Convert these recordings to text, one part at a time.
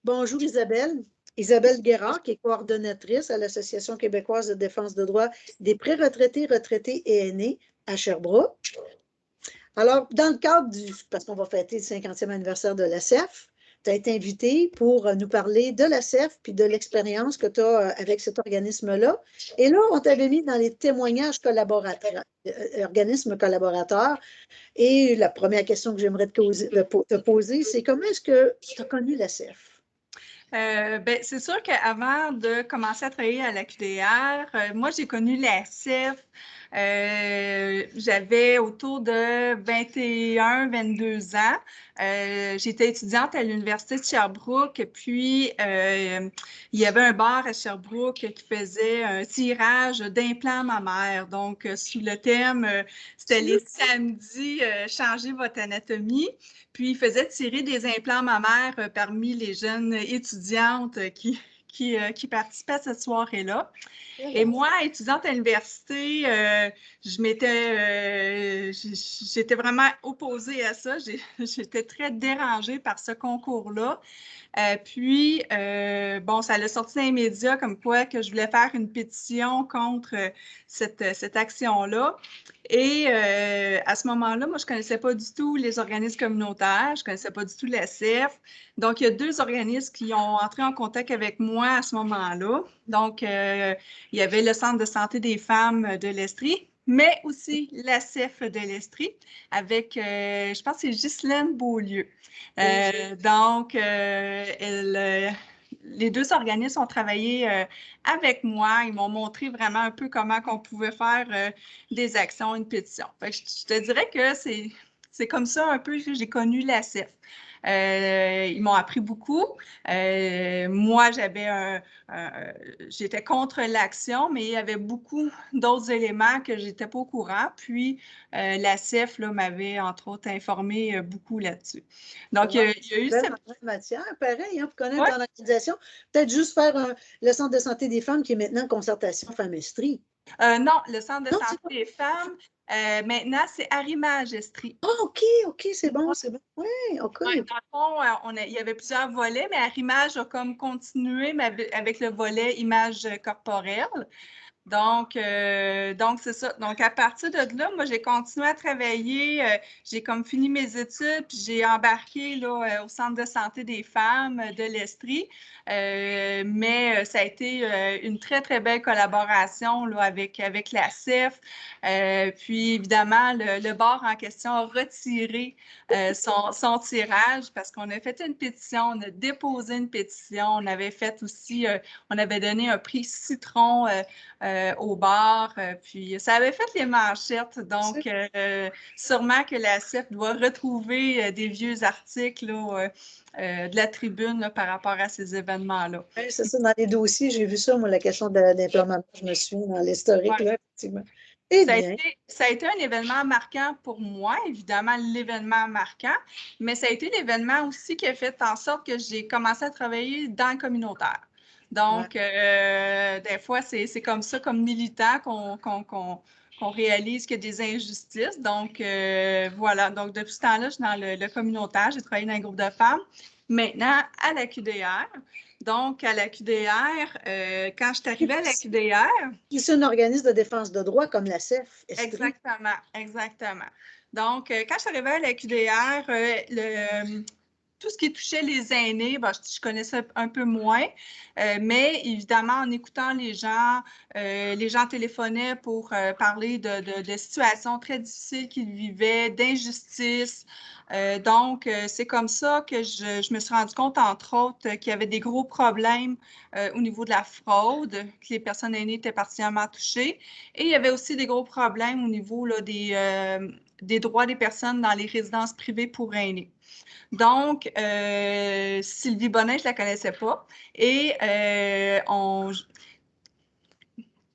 Bonjour Isabelle. Isabelle Guérard, qui est coordonnatrice à l'Association québécoise de défense de droits des préretraités, retraités et aînés à Sherbrooke. Alors, dans le cadre parce qu'on va fêter le 50e anniversaire de l'ACEF, tu as été invitée pour nous parler de l'ACEF puis de l'expérience que tu as avec cet organisme-là. Et là, on t'avait mis dans les témoignages collaborateurs, organismes collaborateurs. Et la première question que j'aimerais te poser, c'est comment est-ce que tu as connu l'ACEF? Ben, c'est sûr qu'avant de commencer à travailler à la QDR, moi, j'ai connu la CEF. J'avais autour de 21-22 ans. J'étais étudiante à l'Université de Sherbrooke, puis il y avait un bar à Sherbrooke qui faisait un tirage d'implants mammaires. Donc, sous le thème, c'était les samedis, changer votre anatomie. Puis, il faisait tirer des implants mammaires parmi les jeunes étudiantes qui participaient à cette soirée-là. Et moi, étudiante à l'université, j'étais vraiment opposée à ça. J'étais très dérangée par ce concours-là. Bon, ça l'a sorti dans les médias comme quoi que je voulais faire une pétition contre cette action-là. Et à ce moment-là, moi, je ne connaissais pas du tout les organismes communautaires, je ne connaissais pas du tout la CEF. Donc, il y a deux organismes qui ont entré en contact avec moi à ce moment-là. Donc, il y avait le Centre de santé des femmes de l'Estrie, mais aussi la CEF de l'Estrie avec, je pense que c'est Ghislaine Beaulieu. Les deux organismes ont travaillé avec moi. Ils m'ont montré vraiment un peu comment on pouvait faire des actions, une pétition. Fait que je te dirais que c'est comme ça un peu que j'ai connu la CEF. Ils m'ont appris beaucoup. Moi, j'étais contre l'action, mais il y avait beaucoup d'autres éléments que je n'étais pas au courant. Puis, la CEF m'avait, entre autres, informé beaucoup là-dessus. Donc, il y a eu cette matière, pareil, pour connaître ouais. ton organisation. Peut-être juste faire le Centre de santé des femmes qui est maintenant Concertation Femmes-Estrie. Non, le Centre de santé des femmes, maintenant, c'est Arrimage Estrie. Ah, OK, c'est bon, c'est bon. Oui, OK. Ouais, dans le fond, il y avait plusieurs volets, mais Arrimage a comme continué mais avec le volet image corporelle. Donc c'est ça. Donc, à partir de là, moi, j'ai continué à travailler. J'ai comme fini mes études, puis j'ai embarqué là, au Centre de santé des femmes de l'Estrie. Mais ça a été une très, très belle collaboration là, avec la CEF. Puis, évidemment, le bar en question a retiré son tirage parce qu'on a fait une pétition, on a déposé une pétition, on avait fait aussi, on avait donné un prix citron au bar. Puis ça avait fait les manchettes. Donc, sûrement que la CEF doit retrouver des vieux articles là, de la tribune là, par rapport à ces événements-là. Oui, c'est ça, dans les dossiers, j'ai vu ça, moi, la question d'implémentation, je me suis dans l'historique, là, effectivement. Eh bien. Ça a été un événement marquant pour moi, évidemment, l'événement marquant, mais ça a été l'événement aussi qui a fait en sorte que j'ai commencé à travailler dans le communautaire. Donc, des fois, c'est comme ça, comme militant, qu'on réalise qu'il y a des injustices. Donc, voilà. Donc, depuis ce temps-là, je suis dans le communautaire. J'ai travaillé dans un groupe de femmes. Maintenant, à la QDR. Donc, à la QDR, quand je suis arrivée à la QDR… C'est un organisme de défense de droit comme la CEF. Exactement, exactement. Donc, quand je suis arrivée à la QDR, tout ce qui touchait les aînés, ben, je connaissais un peu moins, mais évidemment, en écoutant les gens téléphonaient pour parler de situations très difficiles qu'ils vivaient, d'injustice. Donc, c'est comme ça que je me suis rendu compte, entre autres, qu'il y avait des gros problèmes au niveau de la fraude, que les personnes aînées étaient particulièrement touchées. Et il y avait aussi des gros problèmes au niveau là, des droits des personnes dans les résidences privées pour aînés. Donc, Sylvie Bonin, je ne la connaissais pas. Et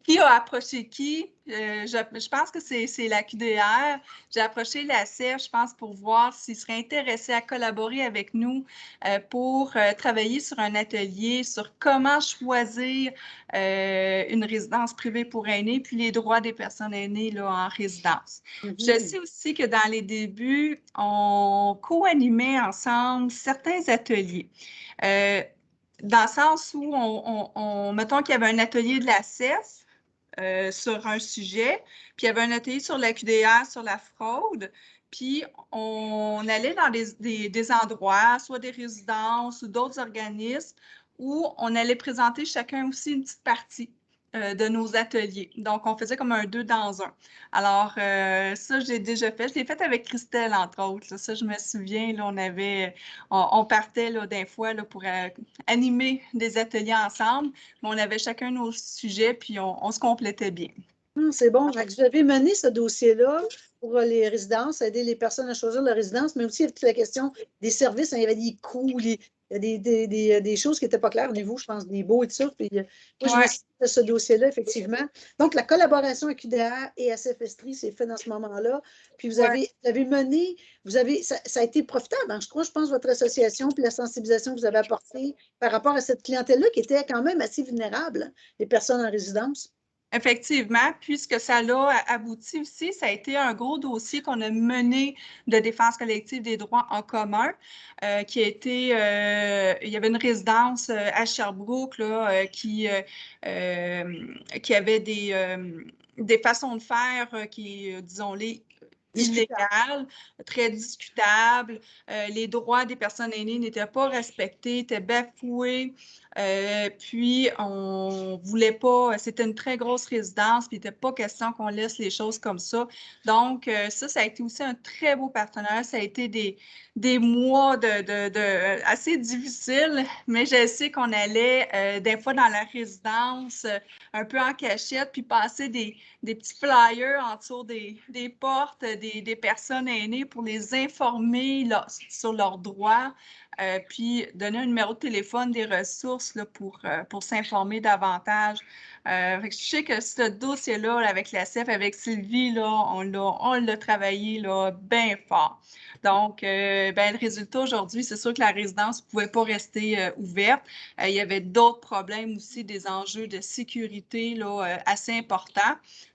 qui a approché qui? Je pense que c'est la QDR. J'ai approché la CEF, je pense, pour voir s'ils seraient intéressés à collaborer avec nous pour travailler sur un atelier sur comment choisir une résidence privée pour aînés, puis les droits des personnes aînées là, en résidence. Je sais aussi que dans les débuts, on co-animait ensemble certains ateliers. dans le sens où, mettons qu'il y avait un atelier de la CEF sur un sujet, puis il y avait un atelier sur la QDR, sur la fraude, puis on allait dans des endroits, soit des résidences ou d'autres organismes, où on allait présenter chacun aussi une petite partie de nos ateliers. Donc, on faisait comme un 2 dans 1. Alors, ça, j'ai déjà fait. Je l'ai fait avec Christelle, entre autres. Là. Ça, je me souviens, là, on partait là, des fois là, pour animer des ateliers ensemble, mais on avait chacun nos sujets, puis on se complétait bien. C'est bon. Vous avez mené ce dossier-là pour les résidences, aider les personnes à choisir leur résidence, mais aussi avec la question des services. Hein, il y avait des coûts, il y a des choses qui n'étaient pas claires au niveau, je pense, des baux et tout ça. Puis, moi, je me suis de ce dossier-là, effectivement. Donc, la collaboration avec UDR et SF Estrie s'est faite dans ce moment-là. Puis, vous avez mené, ça a été profitable. Hein, je pense, votre association, puis la sensibilisation que vous avez apportée par rapport à cette clientèle-là qui était quand même assez vulnérable, hein, les personnes en résidence. Effectivement, puisque ça l'a abouti aussi, ça a été un gros dossier qu'on a mené de défense collective des droits en commun, qui a été, il y avait une résidence à Sherbrooke là, qui avait des façons de faire qui, disons-les, illégales, très discutables. Les droits des personnes aînées n'étaient pas respectés, étaient bafoués. Puis, on voulait pas, c'était une très grosse résidence, puis il n'était pas question qu'on laisse les choses comme ça. Donc, ça a été aussi un très beau partenariat. Ça a été des mois assez difficiles, mais je sais qu'on allait des fois dans la résidence, un peu en cachette, puis passer des petits flyers en dessous des portes des personnes aînées pour les informer là, sur leurs droits. Puis donner un numéro de téléphone, des ressources là, pour s'informer davantage. Je sais que ce dossier-là, là, avec la CEF, avec Sylvie, là, on l'a travaillé là, bien fort. Donc, le résultat aujourd'hui, c'est sûr que la résidence ne pouvait pas rester ouverte. Il y avait d'autres problèmes aussi, des enjeux de sécurité là, assez importants.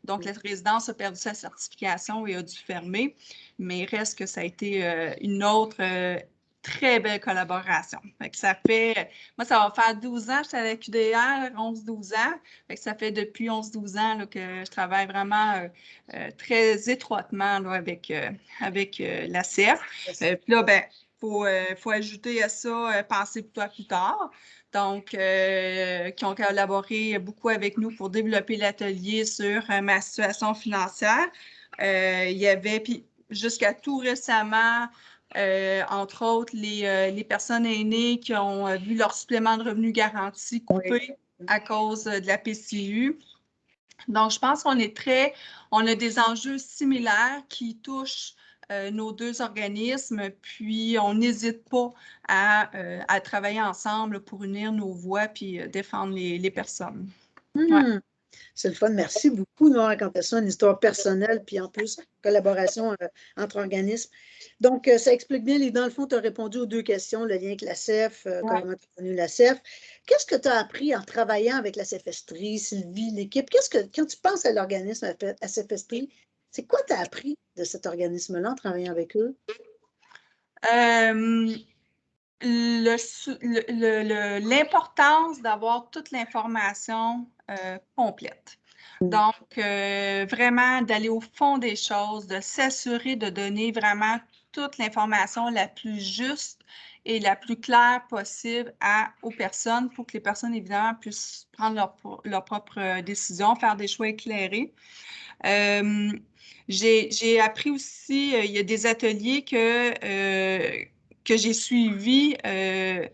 Donc, la résidence a perdu sa certification et a dû fermer. Mais il reste que ça a été une autre très belle collaboration. Moi, ça va faire 12 ans que je suis à la QDR, 11-12 ans. Ça fait depuis 11-12 ans là, que je travaille vraiment très étroitement là, avec la CEF. Puis là, faut ajouter à ça Penser pour toi plus tard. Donc, qui ont collaboré beaucoup avec nous pour développer l'atelier sur ma situation financière. Il y avait, puis jusqu'à tout récemment, entre autres, les personnes aînées qui ont vu leur supplément de revenus garanti coupé à cause de la PCU. Donc, je pense qu'on a des enjeux similaires qui touchent nos deux organismes, puis on n'hésite pas à travailler ensemble pour unir nos voix puis défendre les personnes. Ouais. C'est le fun. Merci beaucoup, Nora, quand tu as ça, une histoire personnelle, puis en plus, collaboration entre organismes. Donc, ça explique bien, dans le fond, tu as répondu aux deux questions, le lien avec la CEF, comment tu as connu la CEF. Qu'est-ce que tu as appris en travaillant avec la CEF Estrie, Sylvie, l'équipe? Quand tu penses à l'organisme à CEF Estrie, c'est quoi tu as appris de cet organisme-là en travaillant avec eux? L'importance d'avoir toute l'information complète. Donc, vraiment d'aller au fond des choses, de s'assurer de donner vraiment toute l'information la plus juste et la plus claire possible aux personnes pour que les personnes, évidemment, puissent prendre leur propre décision, faire des choix éclairés. J'ai appris aussi, il y a des ateliers que j'ai suivis, je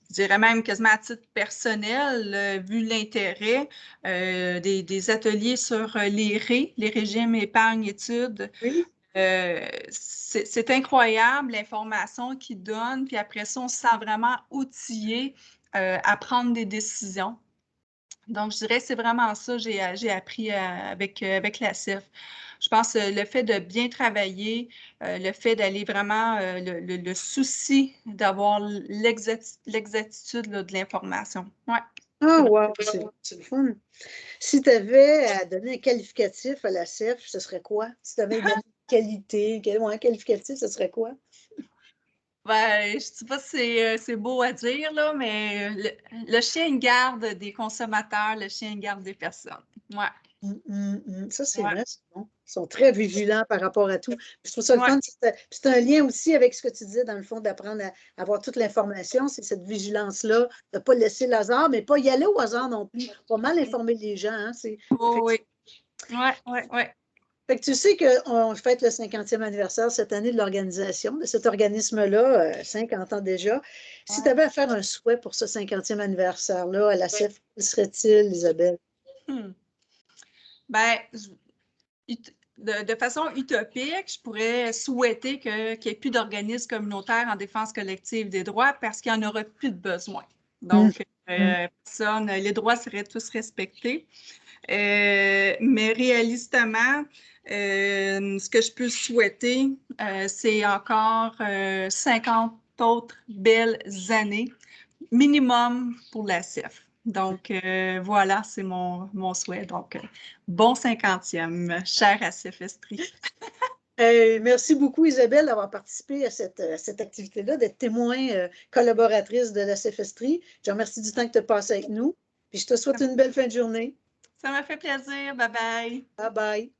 dirais même quasiment à titre personnel, vu l'intérêt, des ateliers sur les régimes épargne-études. Oui. C'est incroyable l'information qu'ils donnent, puis après ça, on se sent vraiment outillé à prendre des décisions. Donc, je dirais que c'est vraiment ça que j'ai appris avec la CEF. Je pense que le fait de bien travailler, le fait d'aller vraiment, le souci d'avoir l'exactitude de l'information. Ouais. Ah, wow, c'est le fun. Si tu avais à donner un qualificatif à la CEF, ce serait quoi? Si tu avais une qualité, un qualificatif, ce serait quoi? Ben, je ne sais pas si c'est beau à dire, là, mais le chien garde des consommateurs, le chien garde des personnes. Ouais, Ça, c'est ouais, vrai, c'est bon. Ils sont très vigilants par rapport à tout. Puis je trouve ça le ouais. fun. C'est un lien aussi avec ce que tu disais, dans le fond, d'apprendre à avoir toute l'information. C'est cette vigilance-là, de ne pas laisser le hasard, mais pas y aller au hasard non plus. Pas mal informer les gens. Hein, Oh, oui, ouais, ouais, ouais. fait que tu sais qu'on fête le 50e anniversaire cette année de l'organisation, de cet organisme-là, 50 ans déjà. Si tu Ouais. avais à faire un souhait pour ce 50e anniversaire-là, à la CEF, quel serait-il, Isabelle? Hmm. Ben, de façon utopique, je pourrais souhaiter qu'il n'y ait plus d'organismes communautaires en défense collective des droits parce qu'il n'y en aura plus de besoin. Hum, Donc, hum. les droits seraient tous respectés. Mais réalistement, ce que je peux souhaiter, c'est encore 50 autres belles années minimum pour la CEF. Donc, voilà, c'est mon souhait. Donc, bon 50e, cher à CEF Estrie. Merci beaucoup, Isabelle, d'avoir participé à cette activité-là, d'être témoin collaboratrice de la CFSTRI. Je te remercie du temps que tu as passé avec nous. Puis je te souhaite une belle fin de journée. Ça m'a fait plaisir. Bye bye. Bye bye.